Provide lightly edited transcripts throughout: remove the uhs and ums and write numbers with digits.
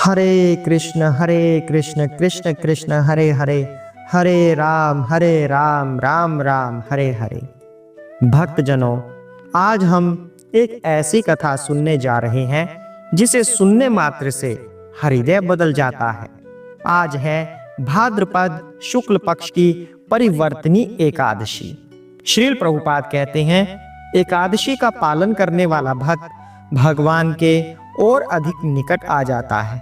हरे कृष्ण कृष्ण कृष्ण हरे हरे, हरे राम राम राम हरे हरे। भक्तजनों, आज हम एक ऐसी कथा सुनने जा रहे हैं जिसे सुनने मात्र से हृदय बदल जाता है। आज है भाद्रपद शुक्ल पक्ष की परिवर्तनी एकादशी। श्रील प्रभुपाद कहते हैं, एकादशी का पालन करने वाला भक्त भगवान के और अधिक निकट आ जाता है।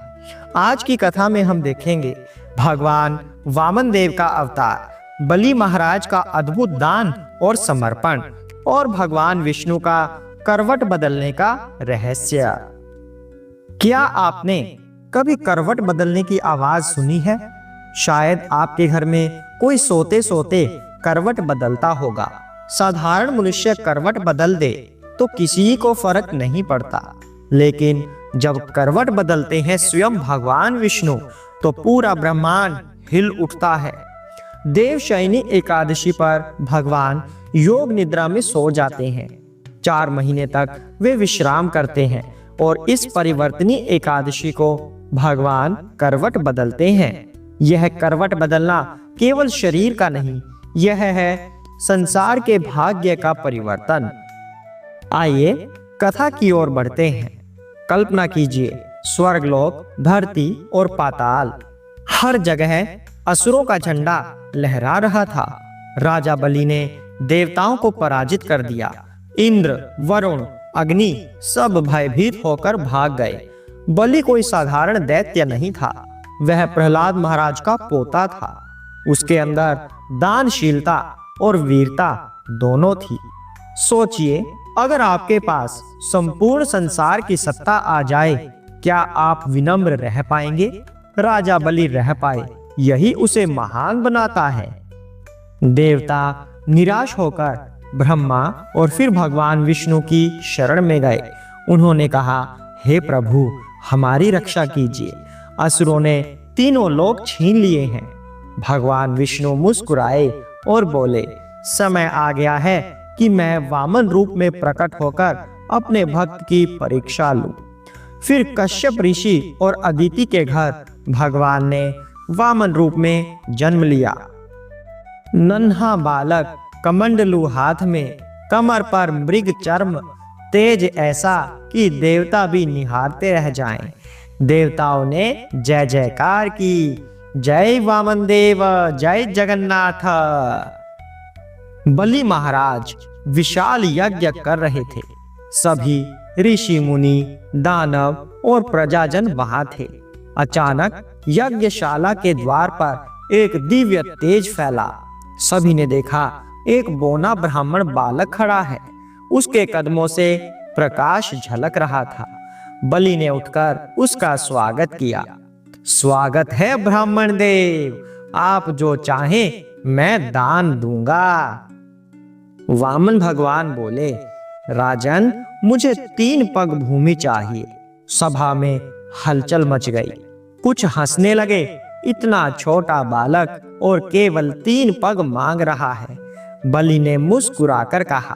आज की कथा में हम देखेंगे भगवान वामन देव का अवतार, बलि महाराज का अद्भुत दान और समर्पण, और भगवान विष्णु का करवट बदलने का रहस्य। क्या आपने कभी करवट बदलने की आवाज सुनी है? शायद आपके घर में कोई सोते सोते करवट बदलता होगा। साधारण मनुष्य करवट बदल दे तो किसी को फर्क नहीं पड़ता, लेकिन जब करवट बदलते हैं स्वयं भगवान विष्णु तो पूरा ब्रह्मांड हिल उठता है। देवशयनी एकादशी पर भगवान योग निद्रा में सो जाते हैं। 4 महीने तक वे विश्राम करते हैं और इस परिवर्तनी एकादशी को भगवान करवट बदलते हैं। यह करवट बदलना केवल शरीर का नहीं, यह है संसार के भाग्य का परिवर्तन। आइए कथा की ओर बढ़ते हैं। कल्पना कीजिए, स्वर्गलोक, धरती और पाताल, हर जगह असुरों का झंडा लहरा रहा था। राजा बलि ने देवताओं को पराजित कर दिया। इंद्र, वरुण, अग्नि सब भयभीत होकर भाग गए। बलि कोई साधारण दैत्य नहीं था, वह प्रहलाद महाराज का पोता था। उसके अंदर दानशीलता और वीरता दोनों थी। सोचिए, अगर आपके पास संपूर्ण संसार की सत्ता आ जाए, क्या आप विनम्र रह पाएंगे? राजा बलि रह पाए, यही उसे महान बनाता है। देवता निराश होकर ब्रह्मा और फिर भगवान विष्णु की शरण में गए। उन्होंने कहा, हे प्रभु, हमारी रक्षा कीजिए, असुरों ने तीनों लोक छीन लिए हैं। भगवान विष्णु मुस्कुराए और बोले, समय आ गया है कि मैं वामन रूप में प्रकट होकर अपने भक्त की परीक्षा लूं। फिर कश्यप ऋषि और अदिति के घर भगवान ने वामन रूप में जन्म लिया। नन्हा बालक, कमंडलू हाथ में, कमर पर मृग चर्म, तेज ऐसा कि देवता भी निहारते रह जाएं। देवताओं ने जय जयकार की, जय वामन देव, जय जगन्नाथ। बलि महाराज विशाल यज्ञ कर रहे थे। सभी ऋषि मुनि, दानव और प्रजाजन वहां थे। अचानक यज्ञशाला के द्वार पर एक दिव्य तेज फैला। सभी ने देखा, एक बौना ब्राह्मण बालक खड़ा है। उसके कदमों से प्रकाश झलक रहा था। बलि ने उठकर उसका स्वागत किया। स्वागत है ब्राह्मण देव, आप जो चाहें मैं दान दूंगा। वामन भगवान बोले, राजन, मुझे 3 पग भूमि चाहिए। सभा में हलचल मच गई। कुछ हंसने लगे, इतना छोटा बालक और केवल 3 पग मांग रहा है। बलि ने मुस्कुराकर कहा,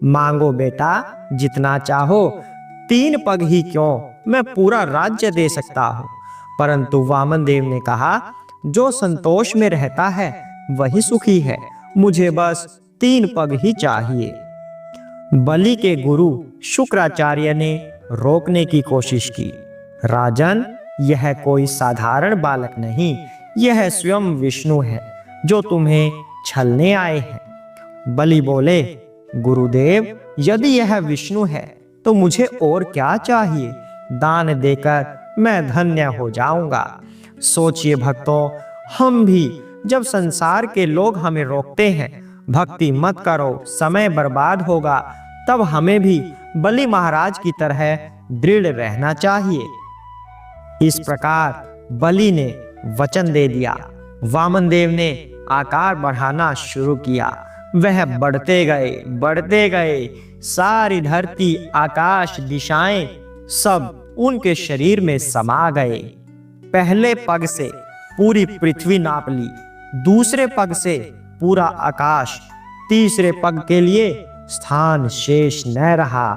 मांगो बेटा, जितना चाहो, 3 पग ही क्यों, मैं पूरा राज्य दे सकता हूँ। परंतु वामन देव ने कहा, जो संतोष में रहता है वही सुखी है, मुझे बस 3 पग ही चाहिए। बलि के गुरु शुक्राचार्य ने रोकने की कोशिश की। राजन, यह कोई साधारण बालक नहीं, यह स्वयं विष्णु है जो तुम्हें छलने आए हैं। बलि बोले, गुरुदेव, यदि यह विष्णु है तो मुझे और क्या चाहिए? दान देकर मैं धन्य हो जाऊंगा। सोचिए भक्तों, हम भी जब संसार के लोग हमें रोकते हैं, भक्ति मत करो, समय बर्बाद होगा, तब हमें भी बलि महाराज की तरह दृढ़ रहना चाहिए। इस प्रकार बलि ने वचन दे दिया। वामन देव ने आकार बढ़ाना शुरू किया। वह बढ़ते गए, सारी धरती, आकाश, दिशाएं सब उनके शरीर में समा गए। पहले पग से पूरी पृथ्वी नाप ली, दूसरे पग से पूरा आकाश, तीसरे पग के लिए स्थान शेष न रहा।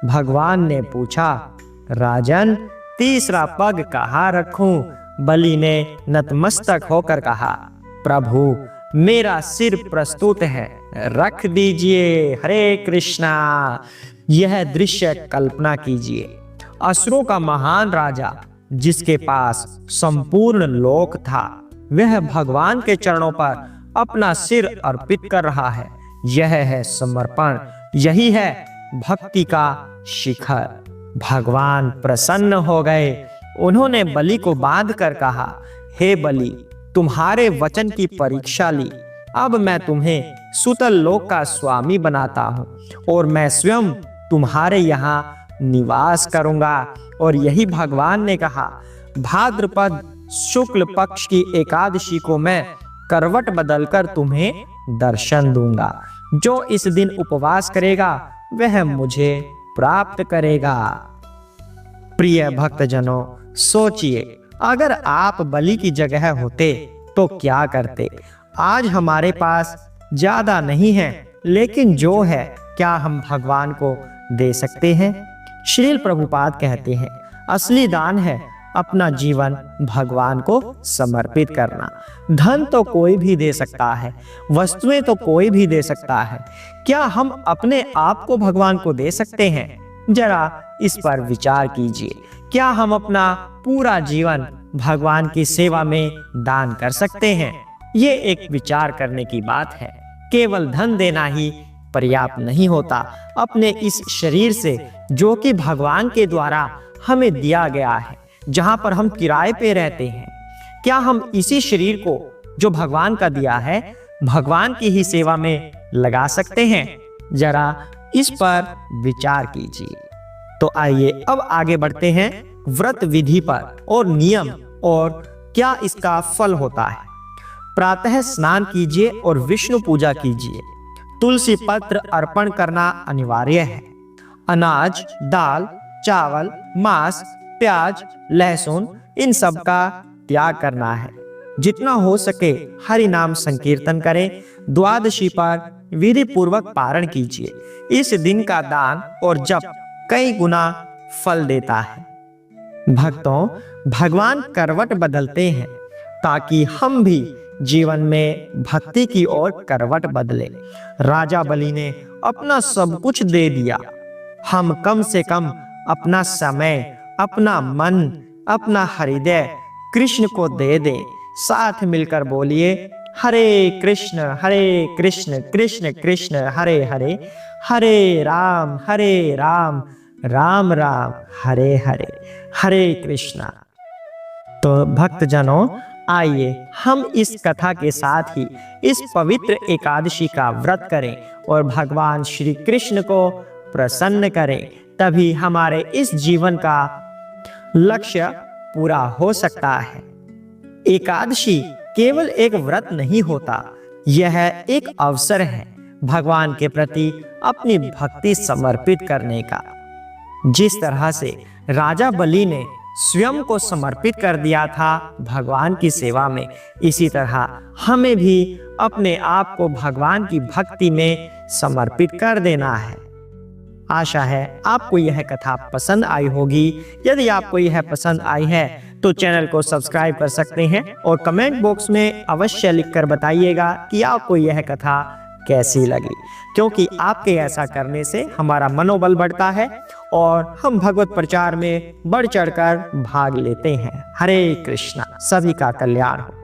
भगवान ने पूछा, राजन, तीसरा पग कहाँ रखूं? बलि ने नतमस्तक होकर कहा, प्रभु मेरा सिर प्रस्तुत है, रख दीजिए। हरे कृष्णा। यह दृश्य कल्पना कीजिए, असुरों का महान राजा जिसके पास संपूर्ण लोक था, वह भगवान के चरणों पर अपना सिर अर्पित कर रहा है। यह है समर्पण, यही है भक्ति का शिखर। भगवान प्रसन्न हो गए। उन्होंने बलि को बांध कर कहा, हे बलि, तुम्हारे वचन की परीक्षा ली। अब मैं तुम्हें सुतल लोक का स्वामी बनाता हूँ और मैं स्वयं तुम्हारे यहाँ निवास करूंगा। और यही भगवान ने कहा, भाद्रपद शुक्ल पक्ष की एकादशी को मैं करवट बदलकर तुम्हें दर्शन दूंगा। जो इस दिन उपवास करेगा वह मुझे प्राप्त करेगा। प्रिय भक्तजनों, सोचिए, अगर आप बलि की जगह होते तो क्या करते? आज हमारे पास ज्यादा नहीं है, लेकिन जो है क्या हम भगवान को दे सकते हैं? श्रील प्रभुपाद कहते हैं, असली दान है अपना जीवन भगवान को समर्पित करना। धन तो कोई भी दे सकता है, वस्तुएं तो कोई भी दे सकता है, क्या हम अपने आप को भगवान को दे सकते हैं? जरा इस पर विचार कीजिए। क्या हम अपना पूरा जीवन भगवान की सेवा में दान कर सकते हैं? ये एक विचार करने की बात है। केवल धन देना ही पर्याप्त नहीं होता। अपने इस शरीर से, जो कि भगवान के द्वारा हमें दिया गया है, जहां पर हम किराए पे रहते हैं, क्या हम इसी शरीर को जो भगवान का दिया है भगवान की ही सेवा में लगा सकते हैं? जरा इस पर विचार कीजिए। तो आइए अब आगे बढ़ते हैं व्रत विधि पर और नियम, और क्या इसका फल होता है। प्रातः स्नान कीजिए और विष्णु पूजा कीजिए। तुलसी पत्र अर्पण करना अनिवार्य है। अनाज, दाल, चावल, मांस, प्याज, लहसुन, इन सब का त्याग करना है। जितना हो सके हरि नाम संकीर्तन करें। द्वादशी पर विधि पूर्वक पारण कीजिए। इस दिन का दान और जप कई गुना फल देता है। भक्तों, भगवान करवट बदलते हैं ताकि हम भी जीवन में भक्ति की ओर करवट बदले। राजा बलि ने अपना सब कुछ दे दिया। हम कम से कम अपना समय, अपना मन, अपना हृदय कृष्ण को दे दें। साथ मिलकर बोलिए, हरे कृष्ण कृष्ण कृष्ण हरे हरे, हरे राम राम राम हरे हरे, हरे कृष्णा। तो भक्तजनों, आइए हम इस कथा के साथ ही इस पवित्र एकादशी का व्रत करें और भगवान श्री कृष्ण को प्रसन्न करें। तभी हमारे इस जीवन का लक्ष्य पूरा हो सकता है। एकादशी केवल एक व्रत नहीं होता, यह एक अवसर है भगवान के प्रति अपनी भक्ति समर्पित करने का। जिस तरह से राजा बलि ने स्वयं को समर्पित कर दिया था भगवान की सेवा में, इसी तरह हमें भी अपने आप को भगवान की भक्ति में समर्पित कर देना है। आशा है आपको यह कथा पसंद आई होगी। यदि आपको यह पसंद आई है तो चैनल को सब्सक्राइब कर सकते हैं और कमेंट बॉक्स में अवश्य लिखकर बताइएगा कि आपको यह कथा कैसी लगी, क्योंकि आपके ऐसा करने से हमारा मनोबल बढ़ता है और हम भगवत प्रचार में बढ़ चढ़कर भाग लेते हैं। हरे कृष्णा। सभी का कल्याण हो।